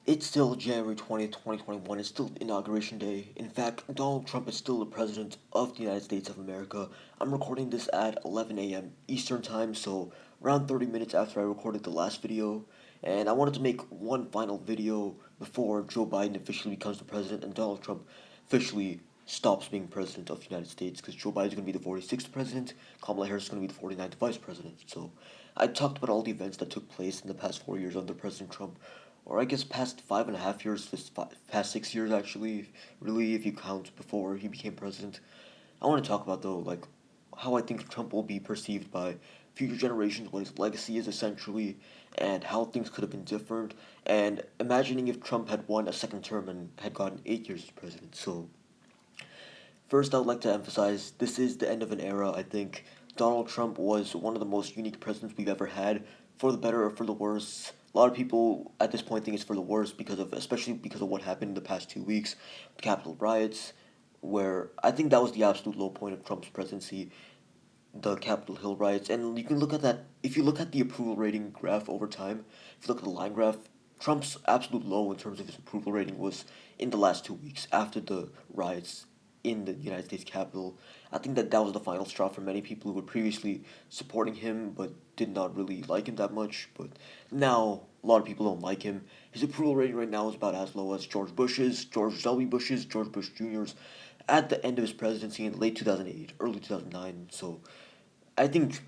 It's still January 20th, 2021. It's still Inauguration Day. In fact, Donald Trump is still the President of the United States of America. I'm recording this at 11 a.m. Eastern Time, so around 30 minutes after I recorded the last video. And I wanted to make one final video before Joe Biden officially becomes the President and Donald Trump officially stops being President of the United States, because Joe Biden is going to be the 46th President, Kamala Harris is going to be the 49th Vice President. So I talked about all the events that took place in the past 4 years under President Trump, or I guess past 5.5 years, past 6 years actually, really, if you count before he became president. I want to talk about though, like, how I think Trump will be perceived by future generations, what his legacy is essentially, and how things could have been different, and imagining if Trump had won a second term and had gotten 8 years as president. So, first, I would like to emphasize this is the end of an era. I think Donald Trump was one of the most unique presidents we've ever had, for the better or for the worse. A lot of people at this point think it's for the worse because of, especially because of what happened in the past 2 weeks, the Capitol riots, where I think that was the absolute low point of Trump's presidency, the Capitol Hill riots. And you can look at that, if you look at the approval rating graph over time, if you look at the line graph, Trump's absolute low in terms of his approval rating was in the last 2 weeks after the riots in the United States Capitol. I think that was the final straw for many people who were previously supporting him but did not really like him that much. But now a lot of people don't like him. His approval rating right now is about as low as George Bush's, George W. Bush's, George Bush Jr.'s at the end of his presidency in late 2008, early 2009. So I think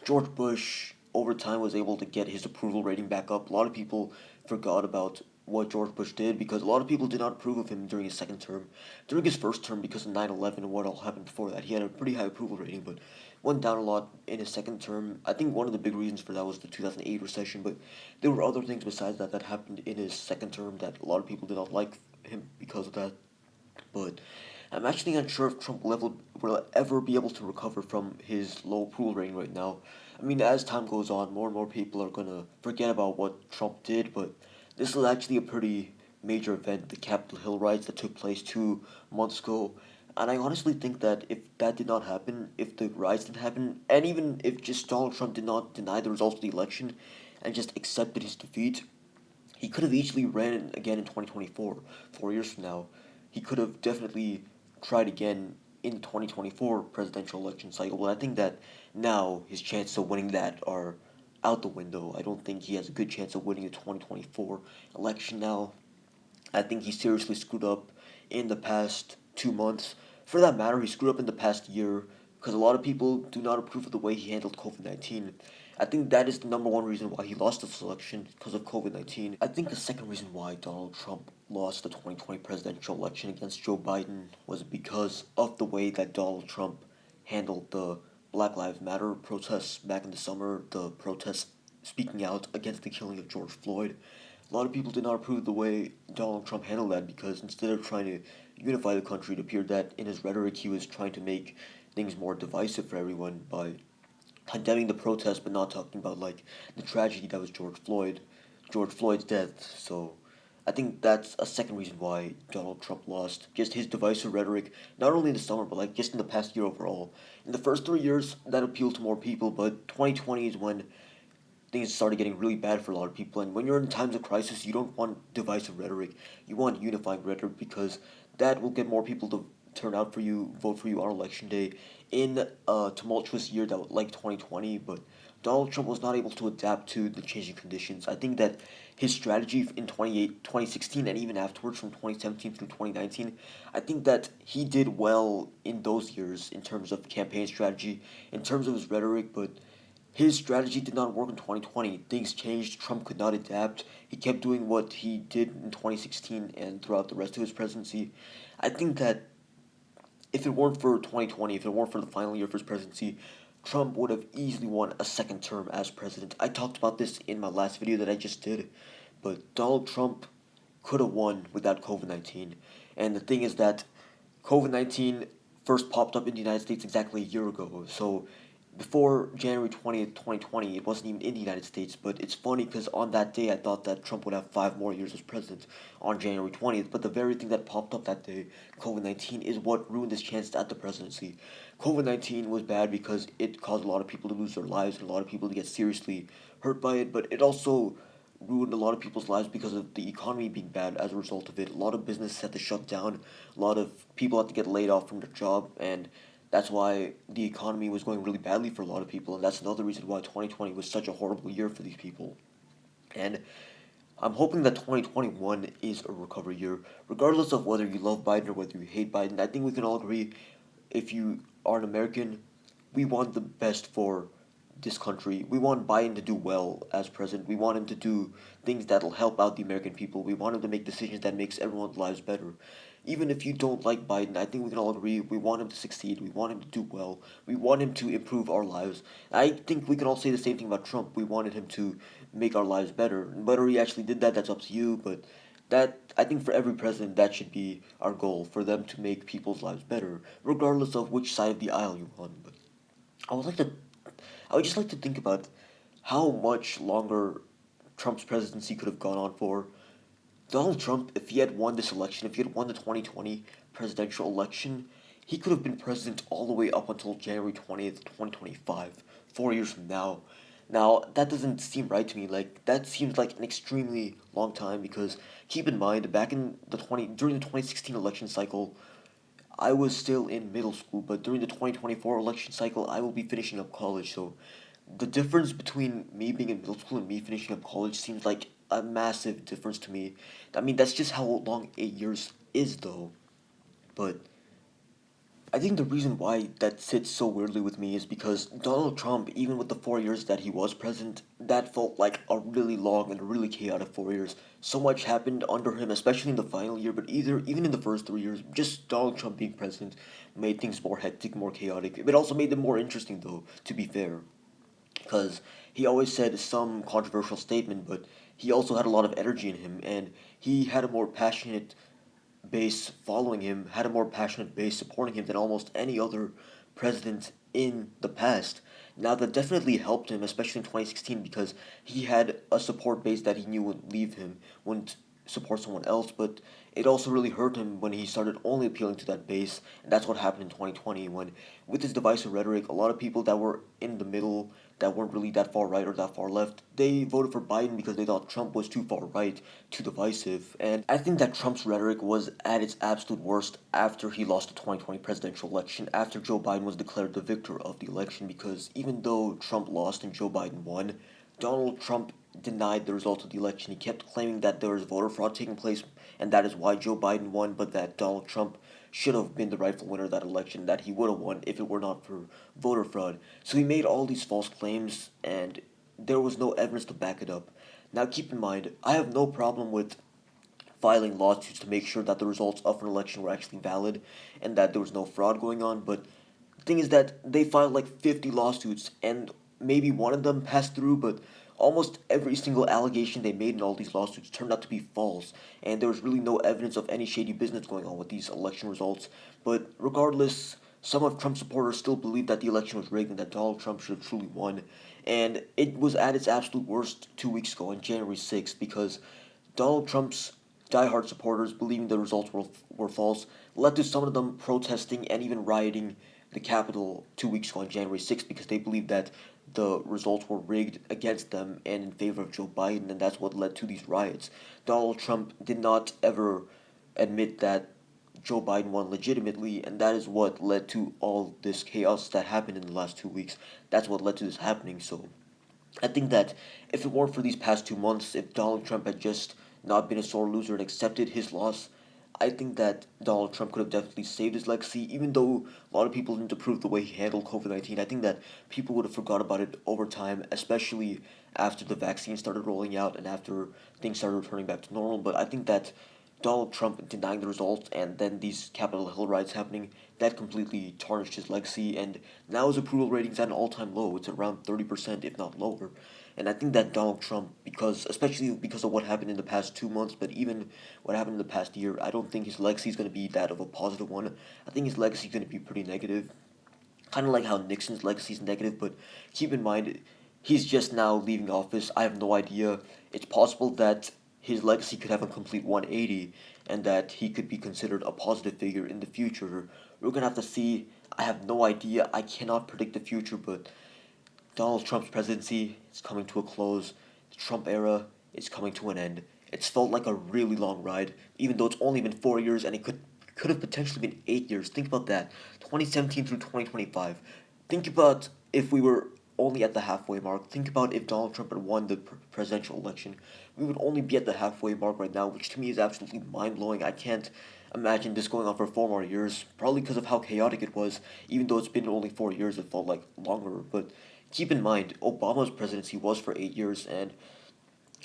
George Bush over time was able to get his approval rating back up. A lot of people forgot about what George Bush did because a lot of people did not approve of him during his second term. During his first term, because of 9/11 and what all happened before that, he had a pretty high approval rating, but went down a lot in his second term. I think one of the big reasons for that was the 2008 recession, but there were other things besides that that happened in his second term that a lot of people did not like him because of that. But I'm actually not sure if Trump will ever be able to recover from his low approval rating right now. I mean, as time goes on, more and more people are gonna forget about what Trump did, but this is actually a pretty major event, the Capitol Hill riots that took place 2 months ago. And I honestly think that if that did not happen, if the riots didn't happen, and even if just Donald Trump did not deny the results of the election and just accepted his defeat, he could have easily ran again in 2024, 4 years from now. He could have definitely tried again in the 2024 presidential election cycle. But I think that now his chances of winning that are out the window. I don't think he has a good chance of winning the 2024 election now. I think he seriously screwed up in the past 2 months. For that matter, he screwed up in the past year because a lot of people do not approve of the way he handled COVID 19. I think that is the number one reason why he lost this election because of COVID 19. I think the second reason why Donald Trump lost the 2020 presidential election against Joe Biden was because of the way that Donald Trump handled the Black Lives Matter protests back in the summer, the protests speaking out against the killing of George Floyd. A lot of people did not approve the way Donald Trump handled that because instead of trying to unify the country, it appeared that in his rhetoric he was trying to make things more divisive for everyone by condemning the protest but not talking about like the tragedy that was George Floyd's death. So I think that's a second reason why Donald Trump lost. Just his divisive rhetoric, not only in the summer, but like just in the past year overall. In the first 3 years, that appealed to more people, but 2020 is when things started getting really bad for a lot of people. And when you're in times of crisis, you don't want divisive rhetoric. You want unifying rhetoric because that will get more people to turn out for you, vote for you on election day in a tumultuous year that like 2020. But Donald Trump was not able to adapt to the changing conditions. I think that his strategy in 2016 and even afterwards from 2017 through 2019, I think that he did well in those years in terms of campaign strategy, in terms of his rhetoric, but his strategy did not work in 2020. Things changed. Trump could not adapt. He kept doing what he did in 2016 and throughout the rest of his presidency. I think that if it weren't for 2020, if it weren't for the final year of his presidency, Trump would have easily won a second term as president. I talked about this in my last video that I just did, but Donald Trump could have won without COVID 19. And the thing is that COVID 19 first popped up in the United States exactly a year ago. So before January 20th, 2020, it wasn't even in the United States. But it's funny because on that day, I thought that Trump would have 5 more years as president on January 20th. But the very thing that popped up that day, COVID 19, is what ruined his chances at the presidency. COVID 19 was bad because it caused a lot of people to lose their lives and a lot of people to get seriously hurt by it. But it also ruined a lot of people's lives because of the economy being bad as a result of it. A lot of businesses had to shut down, a lot of people had to get laid off from their job, and that's why the economy was going really badly for a lot of people, and that's another reason why 2020 was such a horrible year for these people. And I'm hoping that 2021 is a recovery year, regardless of whether you love Biden or whether you hate Biden. I think we can all agree, if you are an American, we want the best for this country. We want Biden to do well as president. We want him to do things that'll help out the American people. We want him to make decisions that makes everyone's lives better. Even if you don't like Biden, I think we can all agree we want him to succeed. We want him to do well. We want him to improve our lives. I think we can all say the same thing about Trump. We wanted him to make our lives better. Whether he actually did that, that's up to you, but that I think for every president that should be our goal, for them to make people's lives better, regardless of which side of the aisle you're on. But I would like to I would just like to think about how much longer Trump's presidency could have gone on for. Donald Trump, if he had won this election, if he had won the 2020 presidential election, he could have been president all the way up until January 20th, 2025, 4 years from now. Now, that doesn't seem right to me. Like, that seems like an extremely long time because keep in mind, during the 2016 election cycle, I was still in middle school, but during the 2024 election cycle, I will be finishing up college. So the difference between me being in middle school and me finishing up college seems like a massive difference to me. I mean, that's just how long 8 years is, though. But I think the reason why that sits so weirdly with me is because Donald Trump, even with the 4 years that he was president, that felt like a really long and really chaotic 4 years. So much happened under him, especially in the final year, but even in the first 3 years, just Donald Trump being president made things more hectic, more chaotic. It also made them more interesting, though, to be fair, because he always said some controversial statement, but he also had a lot of energy in him, and he had a more passionate base following him, had a more passionate base supporting him than almost any other president in the past. Now, that definitely helped him, especially in 2016, because he had a support base that he knew wouldn't leave him, wouldn't support someone else, but it also really hurt him when he started only appealing to that base, and that's what happened in 2020 when, with his divisive rhetoric, a lot of people that were in the middle, that weren't really that far right or that far left, they voted for Biden because they thought Trump was too far right, too divisive. And I think that Trump's rhetoric was at its absolute worst after he lost the 2020 presidential election, after Joe Biden was declared the victor of the election, because even though Trump lost and Joe Biden won, Donald Trump denied the result of the election. He kept claiming that there was voter fraud taking place, and that is why Joe Biden won, but that Donald Trump should have been the rightful winner of that election, that he would have won if it were not for voter fraud. So he made all these false claims, and there was no evidence to back it up. Now, keep in mind, I have no problem with filing lawsuits to make sure that the results of an election were actually valid and that there was no fraud going on, but the thing is that they filed like 50 lawsuits and maybe one of them passed through, but almost every single allegation they made in all these lawsuits turned out to be false, and there was really no evidence of any shady business going on with these election results. But regardless, some of Trump's supporters still believe that the election was rigged and that Donald Trump should have truly won. And it was at its absolute worst 2 weeks ago on January 6th because Donald Trump's diehard supporters believing the results were false led to some of them protesting and even rioting the Capitol 2 weeks ago on January 6th because they believed that the results were rigged against them and in favor of Joe Biden, and that's what led to these riots. Donald Trump did not ever admit that Joe Biden won legitimately, and that is what led to all this chaos that happened in the last 2 weeks. That's what led to this happening. So I think that if it weren't for these past 2 months, if Donald Trump had just not been a sore loser and accepted his loss, I think that Donald Trump could have definitely saved his legacy, even though a lot of people didn't approve the way he handled COVID 19. I think that people would have forgot about it over time, especially after the vaccine started rolling out and after things started returning back to normal. But I think that Donald Trump denying the results and then these Capitol Hill riots happening, that completely tarnished his legacy. And now his approval rating's at an all time low. It's around 30%, if not lower. And I think that Donald Trump, especially because of what happened in the past 2 months, but even what happened in the past year, I don't think his legacy is going to be that of a positive one. I think his legacy is going to be pretty negative. Kind of like how Nixon's legacy is negative, but keep in mind, he's just now leaving office. I have no idea. It's possible that his legacy could have a complete 180 and that he could be considered a positive figure in the future. We're going to have to see. I have no idea. I cannot predict the future, but Donald Trump's presidency is coming to a close. The Trump era is coming to an end. It's felt like a really long ride, even though it's only been 4 years and it could have potentially been 8 years. Think about that. 2017 through 2025. Think about if we were only at the halfway mark. Think about if Donald Trump had won the presidential election. We would only be at the halfway mark right now, which to me is absolutely mind blowing. I can't imagine this going on for 4 more years, probably because of how chaotic it was. Even though it's been only 4 years, it felt like longer. But keep in mind, Obama's presidency was for 8 years, and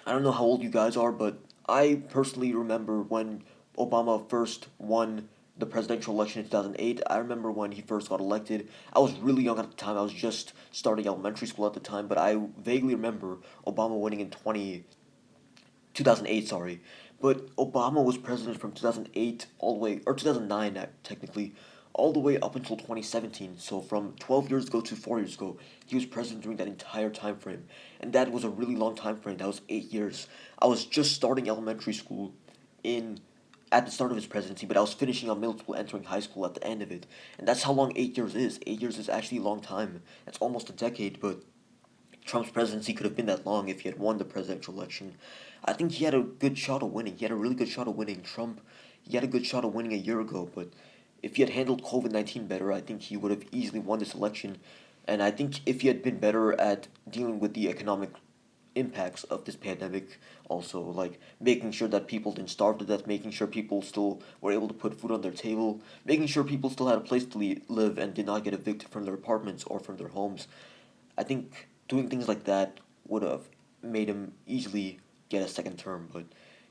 I don't know how old you guys are, but I personally remember when Obama first won the presidential election in 2008. I remember when he first got elected. I was really young at the time. I was just starting elementary school at the time, but I vaguely remember Obama winning in 2008, sorry. But Obama was president from 2008 all the way, or 2009 technically, all the way up until 2017. So from 12 years ago to 4 years ago, he was president during that entire time frame. And that was a really long time frame. That was 8 years. I was just starting elementary school in at the start of his presidency, but I was finishing up middle school, entering high school at the end of it. And that's how long 8 years is. 8 years is actually a long time. That's almost a decade, but Trump's presidency could have been that long if he had won the presidential election. I think he had a good shot of winning. He had a really good shot of winning. He had a good shot of winning a year ago, but if he had handled COVID-19 better, I think he would have easily won this election. And I think if he had been better at dealing with the economic impacts of this pandemic, also, like making sure that people didn't starve to death, making sure people still were able to put food on their table, making sure people still had a place to live and did not get evicted from their apartments or from their homes. I think doing things like that would have made him easily get a second term, but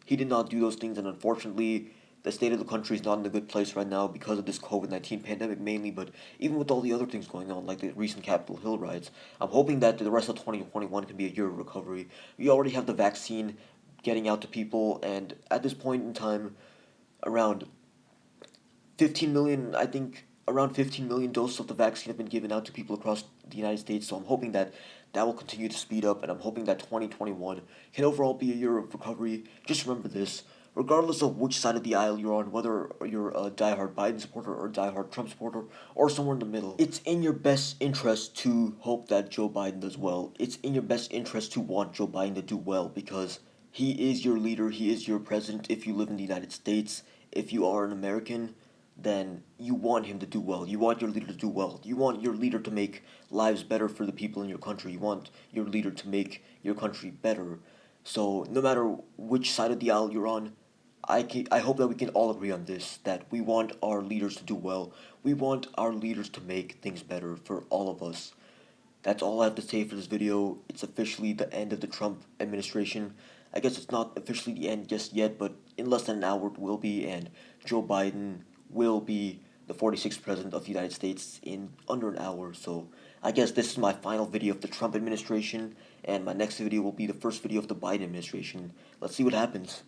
he did not do those things, and unfortunately, the state of the country is not in a good place right now because of this COVID-19 pandemic mainly, but even with all the other things going on, like the recent Capitol Hill riots, I'm hoping that the rest of 2021 can be a year of recovery. We already have the vaccine getting out to people, and at this point in time, around 15 million, I think around 15 million doses of the vaccine have been given out to people across the United States. So I'm hoping that that will continue to speed up, and I'm hoping that 2021 can overall be a year of recovery. Just remember this. Regardless of which side of the aisle you're on, whether you're a diehard Biden supporter or a diehard Trump supporter or somewhere in the middle, it's in your best interest to hope that Joe Biden does well. It's in your best interest to want Joe Biden to do well because he is your leader, he is your president if you live in the United States. If you are an American, then you want him to do well. You want your leader to do well. You want your leader to make lives better for the people in your country. You want your leader to make your country better. So no matter which side of the aisle you're on, I hope that we can all agree on this, that we want our leaders to do well. We want our leaders to make things better for all of us. That's all I have to say for this video. It's officially the end of the Trump administration. I guess it's not officially the end just yet, but in less than an hour it will be, and Joe Biden will be the 46th president of the United States in under an hour. So I guess this is my final video of the Trump administration, and my next video will be the first video of the Biden administration. Let's see what happens.